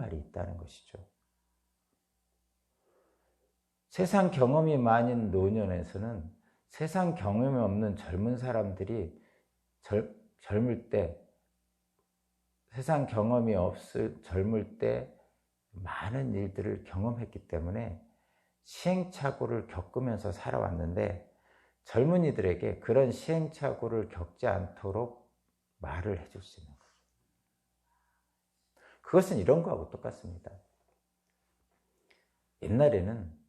말이 있다는 것이죠. 세상 경험이 많은 노년에서는 세상 경험이 없는 젊은 사람들이 젊을 때, 세상 경험이 없을 젊을 때 많은 일들을 경험했기 때문에 시행착오를 겪으면서 살아왔는데, 젊은이들에게 그런 시행착오를 겪지 않도록 말을 해줄 수 있는 거죠. 그것은 이런 거하고 똑같습니다. 옛날에는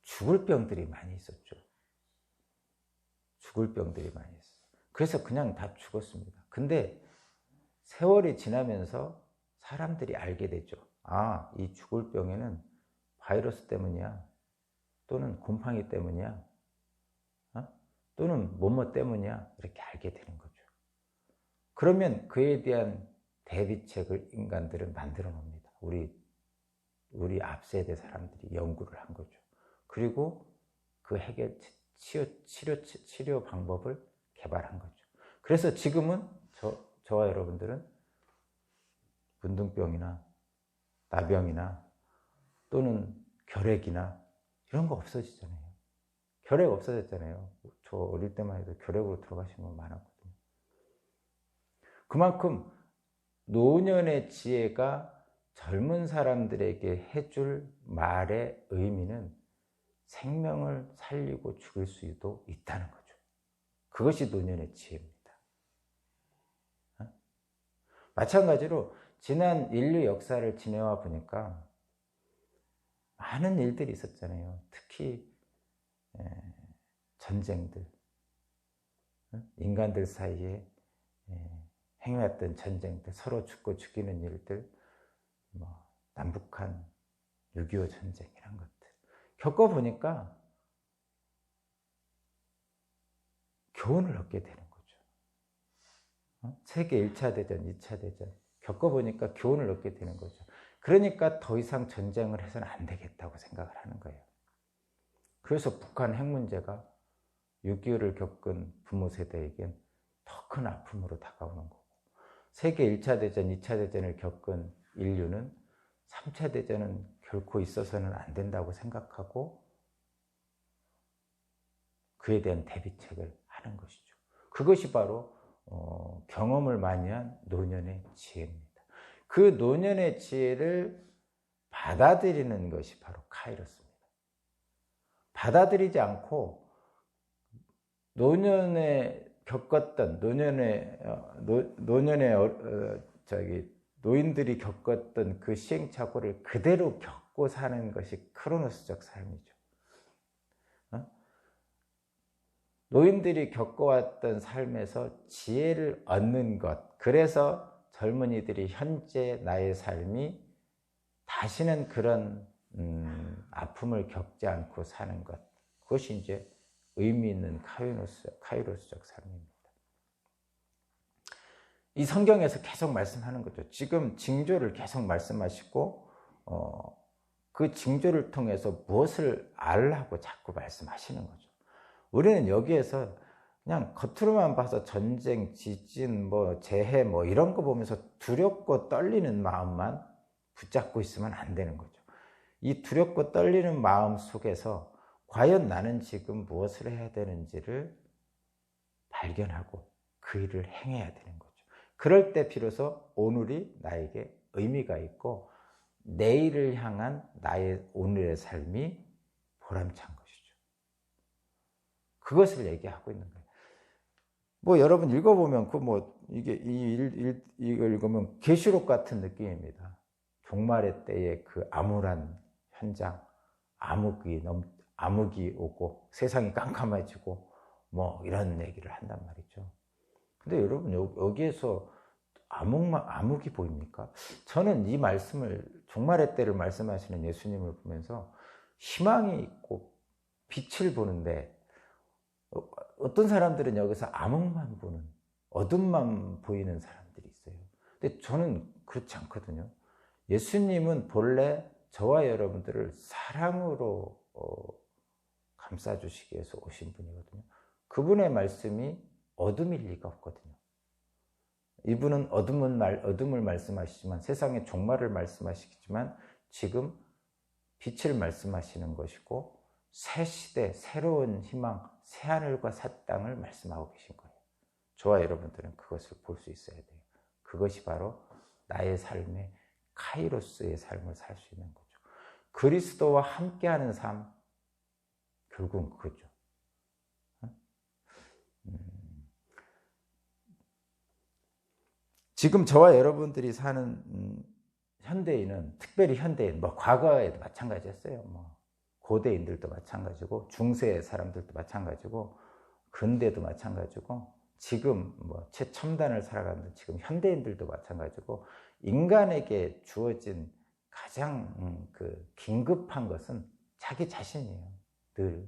죽을 병들이 많이 있었죠. 죽을 병들이 많이 있었어요. 그래서 그냥 다 죽었습니다. 근데 세월이 지나면서 사람들이 알게 되죠. 아, 이 죽을 병에는 바이러스 때문이야. 또는 곰팡이 때문이야. 또는 뭐뭐 때문이야. 이렇게 알게 되는 거죠. 그러면 그에 대한 대비책을 인간들은 만들어 놉니다. 우리 앞세대 사람들이 연구를 한 거죠. 그리고 그 치료 방법을 개발한 거죠. 그래서 지금은 저와 여러분들은 문둥병이나 나병이나 또는 결핵이나 이런 거 없어지잖아요. 결핵 없어졌잖아요. 저 어릴 때만 해도 결핵으로 들어가신 분 많았거든요. 그만큼 노년의 지혜가 젊은 사람들에게 해줄 말의 의미는 생명을 살리고 죽일 수도 있다는 거죠. 그것이 노년의 지혜입니다. 마찬가지로 지난 인류 역사를 지내와 보니까 많은 일들이 있었잖아요. 특히 전쟁들, 인간들 사이에 행해왔던 전쟁들, 서로 죽고 죽이는 일들, 남북한 6.25 전쟁 이런 것들 겪어보니까 교훈을 얻게 되는 거죠. 세계 1차 대전, 2차 대전 겪어보니까 교훈을 얻게 되는 거죠. 그러니까 더 이상 전쟁을 해서는 안 되겠다고 생각을 하는 거예요. 그래서 북한 핵 문제가 6.25를 겪은 부모 세대에겐 더 큰 아픔으로 다가오는 거고, 세계 1차 대전, 2차 대전을 겪은 인류는 3차 대전은 결코 있어서는 안 된다고 생각하고 그에 대한 대비책을 하는 것이죠. 그것이 바로 경험을 많이 한 노년의 지혜입니다. 그 노년의 지혜를 받아들이는 것이 바로 카이로스입니다. 받아들이지 않고 노년에 겪었던 노인들이 겪었던 그 시행착오를 그대로 겪고 사는 것이 크로노스적 삶이죠. 노인들이 겪어왔던 삶에서 지혜를 얻는 것, 그래서 젊은이들이 현재 나의 삶이 다시는 그런 아픔을 겪지 않고 사는 것, 그것이 이제 의미 있는 카이로스적 삶입니다. 이 성경에서 계속 말씀하는 거죠. 지금 징조를 계속 말씀하시고 그 징조를 통해서 무엇을 알라고 자꾸 말씀하시는 거죠. 우리는 여기에서 그냥 겉으로만 봐서 전쟁, 지진, 재해 이런 거 보면서 두렵고 떨리는 마음만 붙잡고 있으면 안 되는 거죠. 이 두렵고 떨리는 마음 속에서 과연 나는 지금 무엇을 해야 되는지를 발견하고 그 일을 행해야 되는 거죠. 그럴 때 비로소 오늘이 나에게 의미가 있고 내일을 향한 나의 오늘의 삶이 보람찬 것이죠. 그것을 얘기하고 있는 거예요. 여러분 읽어보면 이걸 읽으면 계시록 같은 느낌입니다. 종말의 때의 그 암울한 현장, 암흑이 오고 세상이 깜깜해지고 이런 얘기를 한단 말이죠. 근데 여러분 여기에서 암흑이 보입니까? 저는 이 말씀을, 종말의 때를 말씀하시는 예수님을 보면서 희망이 있고 빛을 보는데, 어떤 사람들은 여기서 암흑만 보는, 어둠만 보이는 사람들이 있어요. 근데 저는 그렇지 않거든요. 예수님은 본래 저와 여러분들을 사랑으로 감싸주시기 위해서 오신 분이거든요. 그분의 말씀이 어둠일 리가 없거든요. 이분은 어둠을 말씀하시지만, 세상의 종말을 말씀하시지만, 지금 빛을 말씀하시는 것이고, 새 시대, 새로운 희망, 새 하늘과 새 땅을 말씀하고 계신 거예요. 저와 여러분들은 그것을 볼 수 있어야 돼요. 그것이 바로 나의 삶의 카이로스의 삶을 살 수 있는 거죠. 그리스도와 함께하는 삶, 결국은 그거죠. 지금 저와 여러분들이 사는 현대인은, 특별히 현대인, 과거에도 마찬가지였어요. 고대인들도 마찬가지고, 중세 사람들도 마찬가지고, 근대도 마찬가지고, 지금 최첨단을 살아가는 지금 현대인들도 마찬가지고, 인간에게 주어진 가장 긴급한 것은 자기 자신이에요. 늘.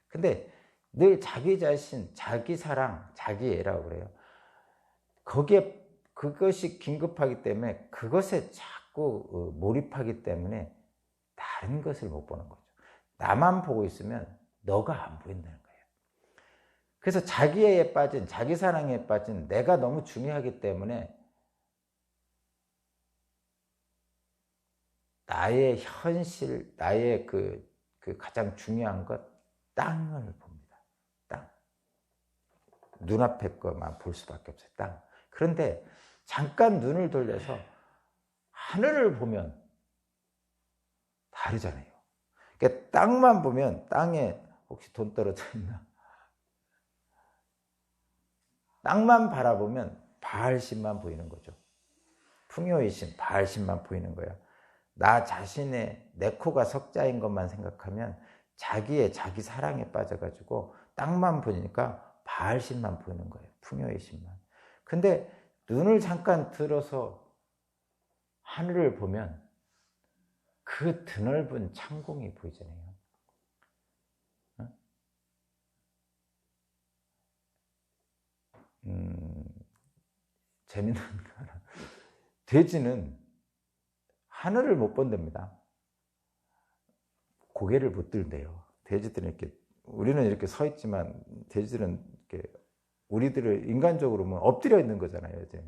근데 늘 자기 자신, 자기 사랑, 자기 애라고 그래요. 그것이 긴급하기 때문에 그것에 자꾸 몰입하기 때문에 다른 것을 못 보는 거죠. 나만 보고 있으면 너가 안 보인다는 거예요. 그래서 자기애에 빠진, 자기 사랑에 빠진 내가 너무 중요하기 때문에 나의 현실, 나의 그 가장 중요한 것, 땅을 봅니다. 땅. 눈앞의 것만 볼 수밖에 없어요. 땅. 그런데 잠깐 눈을 돌려서 하늘을 보면 다르잖아요. 그러니까 땅만 보면, 땅에 혹시 돈 떨어져 있나? 땅만 바라보면 바알신만 보이는 거죠. 풍요의 신, 바알신만 보이는 거야. 나 자신의 내 코가 석자인 것만 생각하면 자기 사랑에 빠져가지고 땅만 보니까 바알신만 보이는 거예요. 풍요의 신만. 근데 눈을 잠깐 들어서 하늘을 보면 그 드넓은 창공이 보이잖아요. 재밌는 거 하나. 돼지는 하늘을 못 본답니다. 고개를 못 들대요. 돼지들은 이렇게, 우리는 이렇게 서 있지만 돼지들은 이렇게, 우리들을 인간적으로 보면 엎드려 있는 거잖아요, 이제.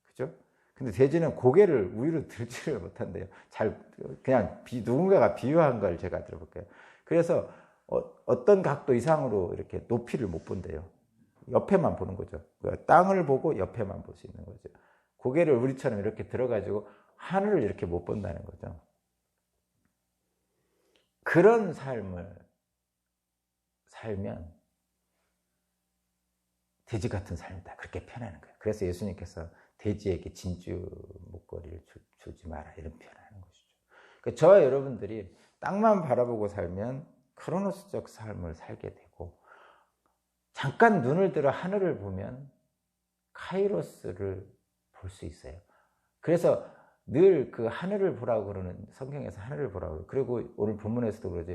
그죠? 근데 돼지는 고개를 위로 들지를 못한대요. 그냥 누군가가 비유한 걸 제가 들어볼게요. 그래서 어떤 각도 이상으로 이렇게 높이를 못 본대요. 옆에만 보는 거죠. 땅을 보고 옆에만 볼 수 있는 거죠. 고개를 우리처럼 이렇게 들어가지고 하늘을 이렇게 못 본다는 거죠. 그런 삶을 살면 돼지 같은 삶이다. 그렇게 표현하는 거예요. 그래서 예수님께서 돼지에게 진주 목걸이를 주지 마라, 이런 표현을 하는 것이죠. 그러니까 저와 여러분들이 땅만 바라보고 살면 크로노스적 삶을 살게 되고, 잠깐 눈을 들어 하늘을 보면 카이로스를 볼 수 있어요. 그래서 늘 그 하늘을 보라고 그러는, 성경에서 하늘을 보라고, 그리고 오늘 본문에서도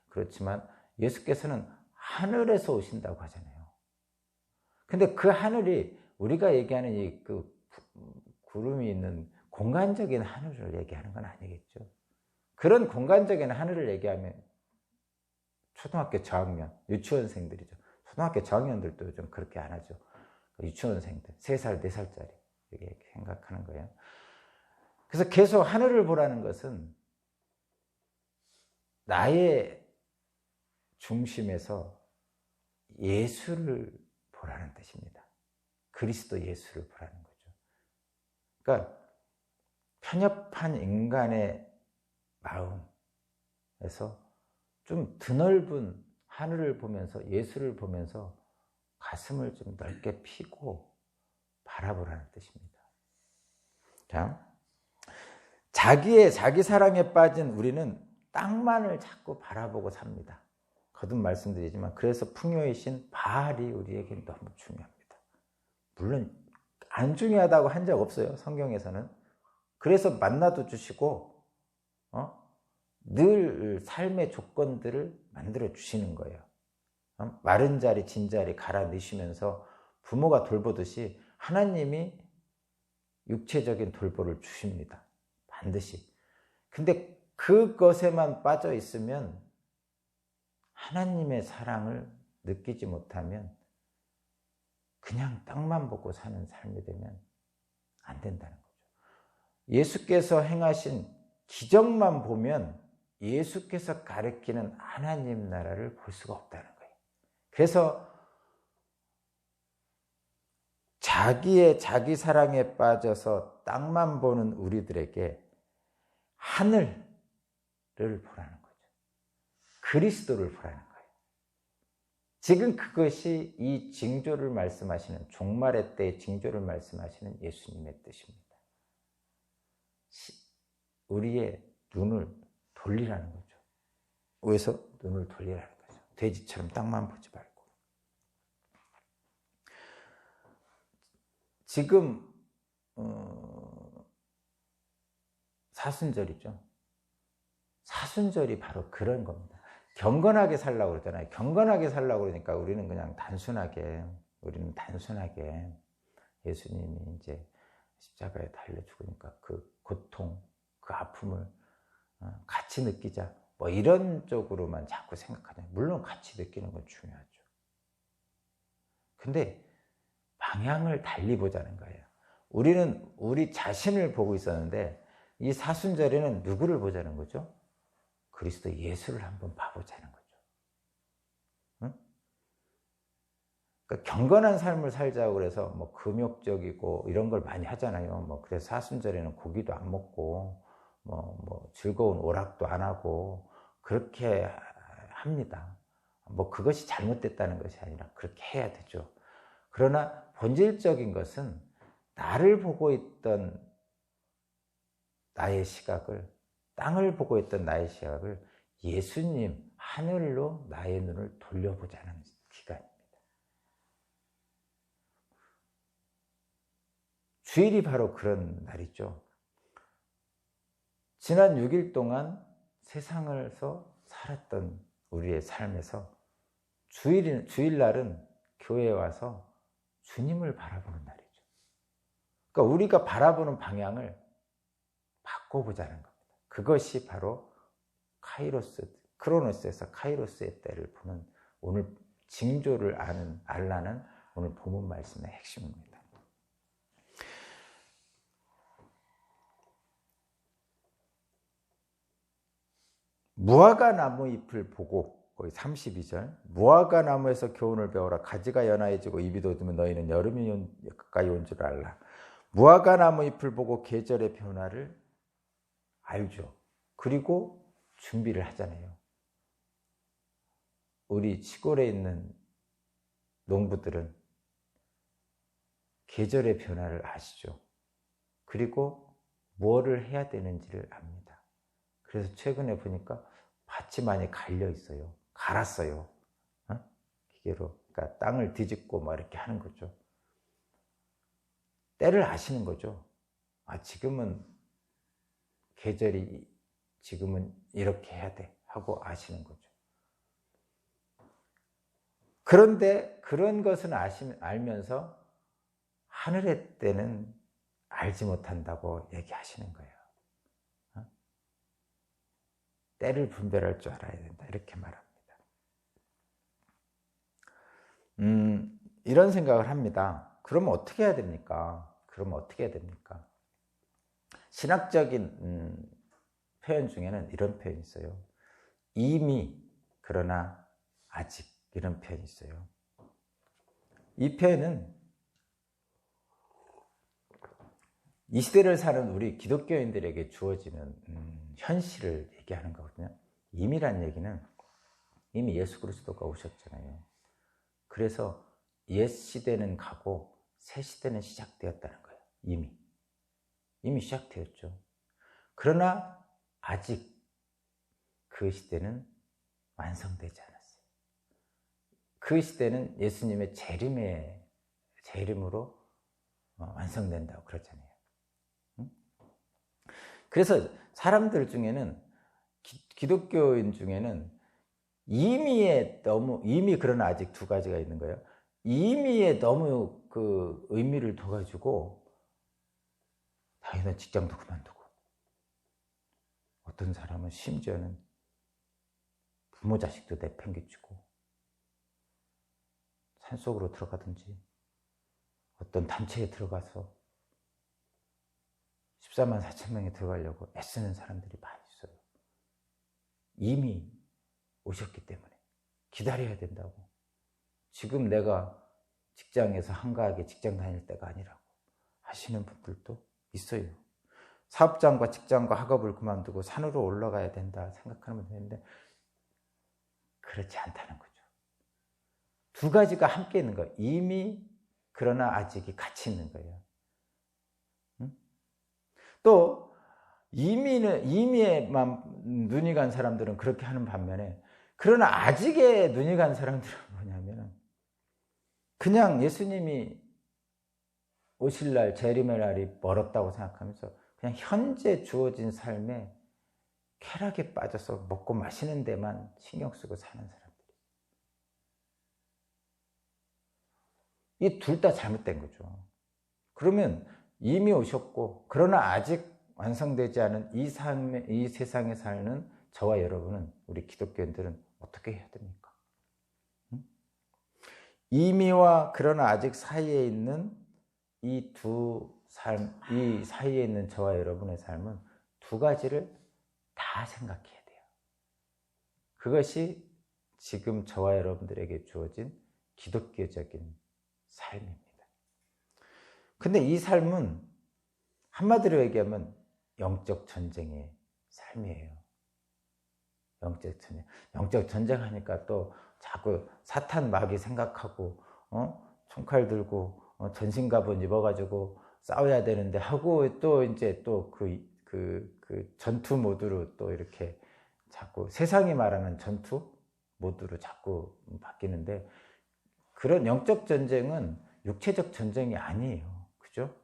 그렇지만 예수께서는 하늘에서 오신다고 하잖아요. 근데 그 하늘이 우리가 얘기하는 이 구름이 있는 공간적인 하늘을 얘기하는 건 아니겠죠. 그런 공간적인 하늘을 얘기하면 초등학교 저학년, 유치원생들이죠. 초등학교 저학년들도 좀 그렇게 안 하죠. 유치원생들, 3살, 4살짜리 이렇게 생각하는 거예요. 그래서 계속 하늘을 보라는 것은 나의 중심에서 예수를 보라는 뜻입니다. 그리스도 예수를 보라는 거죠. 그러니까 편협한 인간의 마음에서 좀 드넓은 하늘을 보면서, 예수를 보면서 가슴을 좀 넓게 피고 바라보라는 뜻입니다. 자, 자기 사랑에 빠진 우리는 땅만을 자꾸 바라보고 삽니다. 거듭 말씀드리지만, 그래서 풍요의 신 바알이 우리에게 너무 중요합니다. 물론 안 중요하다고 한 적 없어요, 성경에서는. 그래서 만나도 주시고 늘 삶의 조건들을 만들어 주시는 거예요. 마른 자리, 진 자리 갈아 넣으시면서 부모가 돌보듯이 하나님이 육체적인 돌보를 주십니다. 반드시. 근데 그것에만 빠져 있으면 하나님의 사랑을 느끼지 못하면 그냥 땅만 보고 사는 삶이 되면 안 된다는 거죠. 예수께서 행하신 기적만 보면 예수께서 가리키는 하나님 나라를 볼 수가 없다는 거예요. 그래서 자기 사랑에 빠져서 땅만 보는 우리들에게 하늘을 보라는 거죠. 그리스도를 보라는 거예요. 지금 그것이 이 징조를 말씀하시는, 종말의 때의 징조를 말씀하시는 예수님의 뜻입니다. 우리의 눈을 돌리라는 거죠. 왜서 눈을 돌리라는 거죠. 돼지처럼 땅만 보지 말고. 지금 사순절이죠. 사순절이 바로 그런 겁니다. 경건하게 살라고 그러잖아요. 경건하게 살라고 그러니까 우리는 그냥 단순하게 예수님이 이제 십자가에 달려 죽으니까 그 고통, 그 아픔을 같이 느끼자, 뭐 이런 쪽으로만 자꾸 생각하잖아요. 물론 같이 느끼는 건 중요하죠. 근데 방향을 달리 보자는 거예요. 우리는 우리 자신을 보고 있었는데 이 사순절에는 누구를 보자는 거죠? 그리스도 예수를 한번 봐보자는 거죠. 응? 그러니까 경건한 삶을 살자고 그래서 뭐 금욕적이고 이런 걸 많이 하잖아요. 뭐 그래서 사순절에는 고기도 안 먹고 뭐 즐거운 오락도 안 하고 그렇게 합니다. 뭐 그것이 잘못됐다는 것이 아니라 그렇게 해야 되죠. 그러나 본질적인 것은 나를 보고 있던 나의 시각을, 땅을 보고 있던 나의 시각을 예수님, 하늘로 나의 눈을 돌려보자는 기간입니다. 주일이 바로 그런 날이죠. 지난 6일 동안 세상에서 살았던 우리의 삶에서 주일날은 교회에 와서 주님을 바라보는 날이죠. 그러니까 우리가 바라보는 방향을 바꿔보자는 겁니다. 그것이 바로 크로노스에서 카이로스의 때를 보는 오늘 징조를 알라는 오늘 본문 말씀의 핵심입니다. 무화과 나무 잎을 보고, 거기 32절, 무화과 나무에서 교훈을 배워라. 가지가 연하해지고 잎이 돋으면 너희는 여름이 가까이 온 줄 알라. 무화과 나무 잎을 보고 계절의 변화를 알죠. 그리고 준비를 하잖아요. 우리 시골에 있는 농부들은 계절의 변화를 아시죠. 그리고 뭐를 해야 되는지를 압니다. 그래서 최근에 보니까 밭이 많이 갈려 있어요. 갈았어요. 기계로. 그러니까 땅을 뒤집고 막 이렇게 하는 거죠. 때를 아시는 거죠. 지금은 계절이 지금은 이렇게 해야 돼 하고 아시는 거죠. 그런데 그런 것은 알면서 하늘의 때는 알지 못한다고 얘기하시는 거예요. 때를 분별할 줄 알아야 된다 이렇게 말합니다. 이런 생각을 합니다. 그러면 어떻게 해야 됩니까? 신학적인 표현 중에는 이런 표현이 있어요. 이미, 그러나 아직, 이런 표현이 있어요. 이 표현은 이 시대를 사는 우리 기독교인들에게 주어지는 현실을 얘기하는 거거든요. 이미란 얘기는 이미 예수 그리스도가 오셨잖아요. 그래서 옛 시대는 가고 새 시대는 시작되었다는 거예요. 이미 시작되었죠. 그러나 아직 그 시대는 완성되지 않았어요. 그 시대는 예수님의 재림으로 완성된다고 그러잖아요. 그래서 사람들 중에는 기독교인 중에는 이미 그러나 아직 두 가지가 있는 거예요. 이미에 너무 그 의미를 둬가지고 당연한 직장도 그만두고 어떤 사람은 심지어는 부모 자식도 내팽개치고 산속으로 들어가든지 어떤 단체에 들어가서 14만 4천 명이 들어가려고 애쓰는 사람들이 많이 있어요. 이미 오셨기 때문에 기다려야 된다고. 지금 내가 직장에서 한가하게 직장 다닐 때가 아니라고 하시는 분들도 있어요. 사업장과 직장과 학업을 그만두고 산으로 올라가야 된다 생각하면 되는데 그렇지 않다는 거죠. 두 가지가 함께 있는 거예요. 이미 그러나 아직이 같이 있는 거예요. 또 이미에만 눈이 간 사람들은 그렇게 하는 반면에 그러나 아직에 눈이 간 사람들은 뭐냐면 그냥 예수님이 오실 날 재림의 날이 멀었다고 생각하면서 그냥 현재 주어진 삶에 쾌락에 빠져서 먹고 마시는 데만 신경 쓰고 사는 사람들이. 이 둘 다 잘못된 거죠. 그러면 이미 오셨고 그러나 아직 완성되지 않은 이 세상에 사는 저와 여러분은, 우리 기독교인들은 어떻게 해야 됩니까? 이미와 그러나 아직 사이에 있는 이 사이에 있는 저와 여러분의 삶은 두 가지를 다 생각해야 돼요. 그것이 지금 저와 여러분들에게 주어진 기독교적인 삶입니다. 근데 이 삶은 한마디로 얘기하면 영적 전쟁의 삶이에요. 영적 전쟁. 영적 전쟁 하니까 또 자꾸 사탄 마귀 생각하고 총칼 들고 전신갑옷 입어가지고 싸워야 되는데 하고 또 이제 또 그 전투 모드로 또 이렇게 자꾸 세상이 말하는 전투 모드로 자꾸 바뀌는데, 그런 영적 전쟁은 육체적 전쟁이 아니에요. 그죠?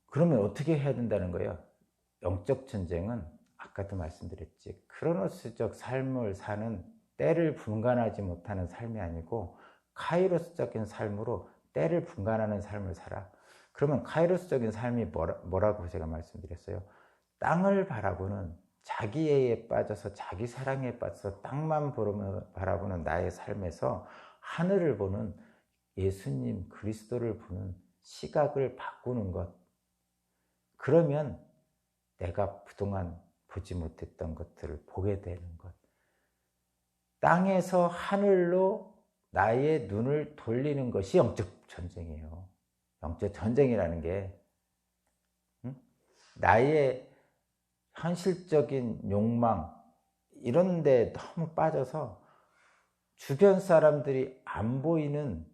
그러면 어떻게 해야 된다는 거예요? 영적 전쟁은 아까도 말씀드렸지, 크로노스적 삶을 사는, 때를 분간하지 못하는 삶이 아니고 카이로스적인 삶으로 때를 분간하는 삶을 살아. 그러면 카이로스적인 삶이 뭐라고 제가 말씀드렸어요? 땅을 바라보는, 자기애에 빠져서 자기 사랑에 빠져서 땅만 바라보는 나의 삶에서 하늘을 보는, 예수님 그리스도를 보는 시각을 바꾸는 것. 그러면 내가 그동안 보지 못했던 것들을 보게 되는 것. 땅에서 하늘로 나의 눈을 돌리는 것이 영적 전쟁이에요. 영적 전쟁이라는 게 나의 현실적인 욕망 이런 데 너무 빠져서 주변 사람들이 안 보이는,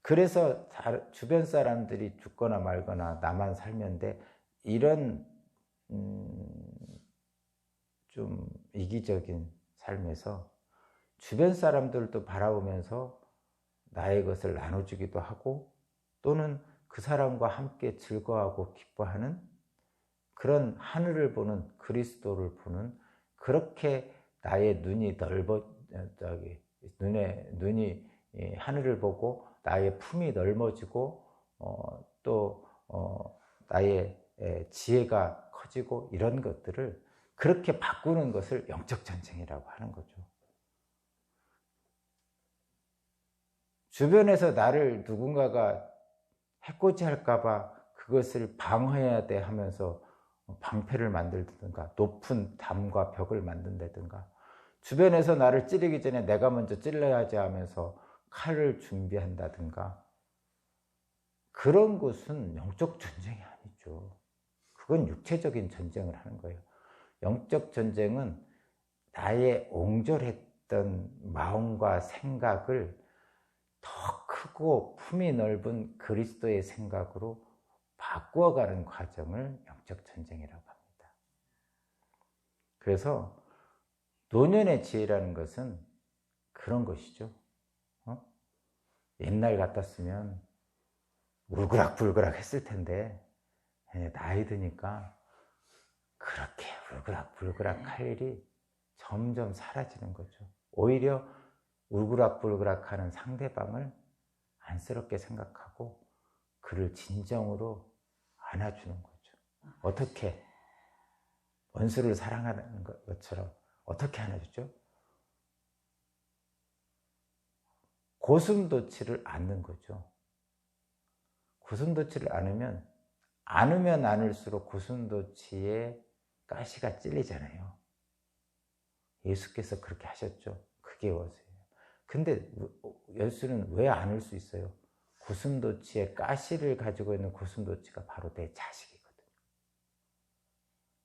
그래서 주변 사람들이 죽거나 말거나 나만 살면 돼, 이런 좀 이기적인 삶에서 주변 사람들도 바라보면서 나의 것을 나눠주기도 하고, 또는 그 사람과 함께 즐거워하고 기뻐하는 그런 하늘을 보는, 그리스도를 보는, 그렇게 나의 눈이 눈이 하늘을 보고 나의 품이 넓어지고 또 나의 지혜가 커지고, 이런 것들을 그렇게 바꾸는 것을 영적 전쟁이라고 하는 거죠. 주변에서 나를 누군가가 해코지할까 봐 그것을 방어해야 돼 하면서 방패를 만들든가 높은 담과 벽을 만든다든가, 주변에서 나를 찌르기 전에 내가 먼저 찔러야지 하면서 칼을 준비한다든가, 그런 것은 영적 전쟁이 아니죠. 그건 육체적인 전쟁을 하는 거예요. 영적 전쟁은 나의 옹졸했던 마음과 생각을 더 크고 품이 넓은 그리스도의 생각으로 바꾸어가는 과정을 영적 전쟁이라고 합니다. 그래서 노년의 지혜라는 것은 그런 것이죠. 옛날 같았으면 울그락불그락 했을 텐데 나이 드니까 그렇게 울그락불그락 할 일이 점점 사라지는 거죠. 오히려 울그락불그락하는 상대방을 안쓰럽게 생각하고 그를 진정으로 안아주는 거죠. 어떻게 원수를 사랑하는 것처럼 어떻게 안아주죠? 고슴도치를 안는 거죠. 고슴도치를 안으면 안을수록 고슴도치의 가시가 찔리잖아요. 예수께서 그렇게 하셨죠. 그게 원수예요. 근데 예수는 왜 안을 수 있어요? 고슴도치의 가시를 가지고 있는 고슴도치가 바로 내 자식이거든요.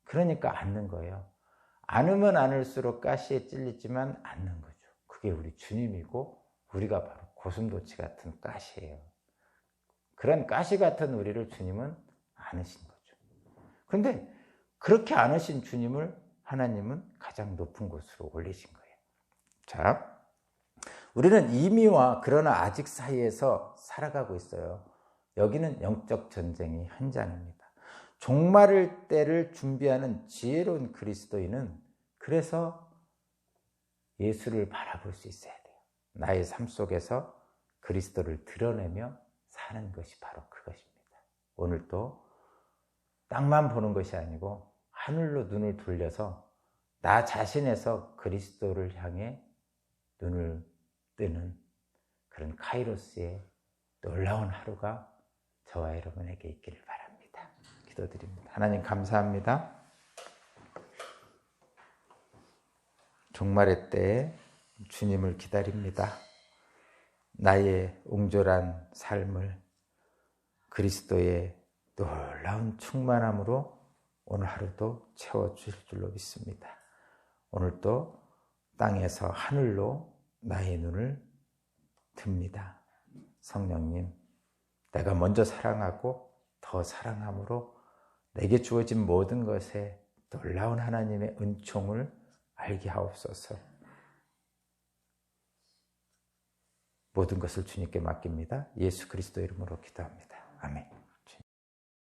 그러니까 안는 거예요. 안으면 안을수록 가시에 찔리지만 안는 거죠. 그게 우리 주님이고 우리가 바로 고슴도치 같은 가시예요. 그런 가시 같은 우리를 주님은 안으신 거죠. 그런데 그렇게 안으신 주님을 하나님은 가장 높은 곳으로 올리신 거예요. 자, 우리는 이미와 그러나 아직 사이에서 살아가고 있어요. 여기는 영적 전쟁의 현장입니다. 종말을 때를 준비하는 지혜로운 그리스도인은 그래서 예수를 바라볼 수 있어야 돼요. 나의 삶 속에서 그리스도를 드러내며 사는 것이 바로 그것입니다. 오늘도 땅만 보는 것이 아니고 하늘로 눈을 돌려서 나 자신에서 그리스도를 향해 눈을 뜨는 그런 카이로스의 놀라운 하루가 저와 여러분에게 있기를 바랍니다. 기도드립니다. 하나님 감사합니다. 종말의 때에 주님을 기다립니다. 나의 옹졸한 삶을 그리스도의 놀라운 충만함으로 오늘 하루도 채워주실 줄로 믿습니다. 오늘도 땅에서 하늘로 나의 눈을 듭니다. 성령님, 내가 먼저 사랑하고 더 사랑함으로 내게 주어진 모든 것에 놀라운 하나님의 은총을 알게 하옵소서. 모든 것을 주님께 맡깁니다. 예수 그리스도 이름으로 기도합니다. 아멘.